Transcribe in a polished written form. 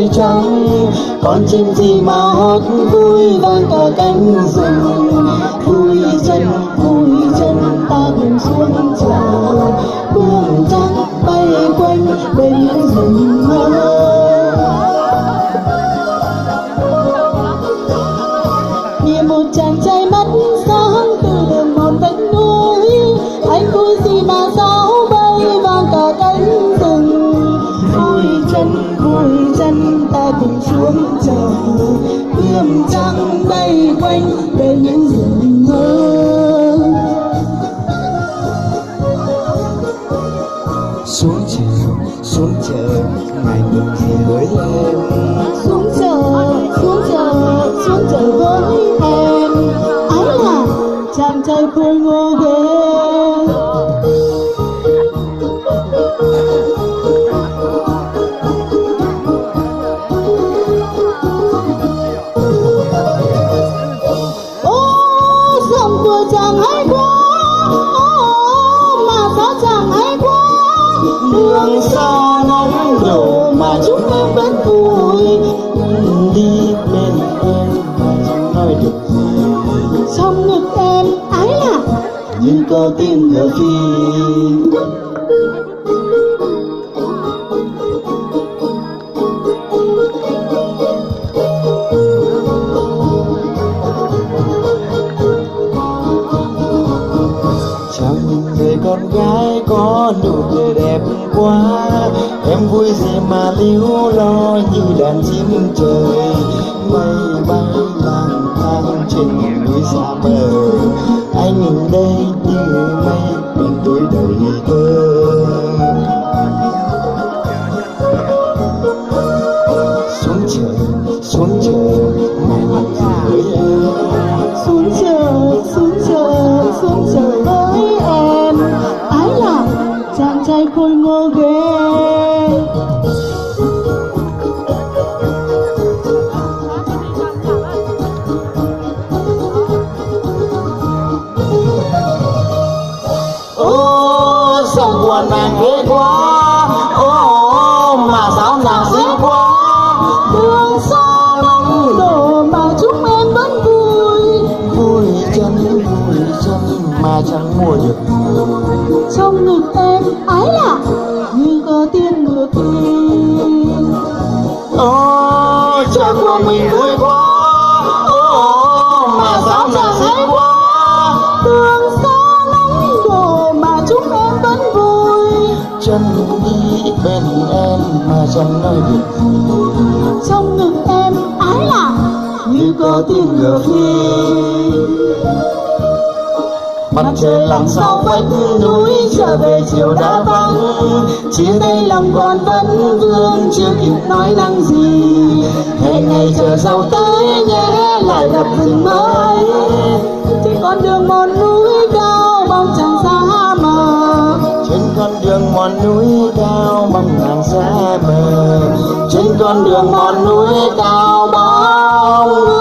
trời trắng. Con chim gì mà hót vui vang cả cánh rừng. Vui chân ta cùng xuống chào. Bướm trắng bay quanh bên rừng mơ. Như một chàng trai mắt sáng từ đường một vách núi. Anh vui gì mà gió bay vang cả cánh rừng. Vui chân ta cùng xuống chào. Bướm trắng bay quanh bên những rừng mơ. Xuống chợ ngày mừng gì với em. Xuống chợ với em. Ấy là chàng trai khôi ngô ghê. Dòng của chàng hay quá, mà sao chàng hay quá. Đường xa nắng đổ mà chúng em vẫn vui. Đi bên em mà chẳng nói được gì. Trong ngực em ái lạ như có tiếng ngựa phi. Người con gái có nụ cười đẹp quá. Em vui gì mà líu lo như đàn chim trời. Mây bay lang thang trên núi xa mờ. Anh đây như mây bên tuổi đầy thơ. Xuống chợ ngày mừng gì với em. Xuống chợ với em. Ái là chàng trai khôi ngô ghê. Sao buồn nàng ghê quá. Mà sao nàng xinh quá. Đường xa nắng đổ mà chúng em vẫn vui. Vui chân mà chẳng mua được. Trong ngực em ái lạ như có tiếng ngựa phi. Chắc của mình vui quá. Mà sao nàng xinh quá. Đường xa nắng đổ mà chúng em vẫn vui. Chân đi bên em mà chẳng nói được gì. Trong ngực em ái lạ như có tiếng ngựa phi. Mặt trời lặn sau vách núi trở về chiều đã vắng. Chia tay lòng còn vẫn vương chưa kịp nói năng gì. Hẹn ngày chờ sau tới nhé lại gặp rừng mới. Trên con đường một núi cao bóng trăng xa mờ. Trên con đường một núi cao bóng trăng xa mờ. Trên con đường một núi cao bóng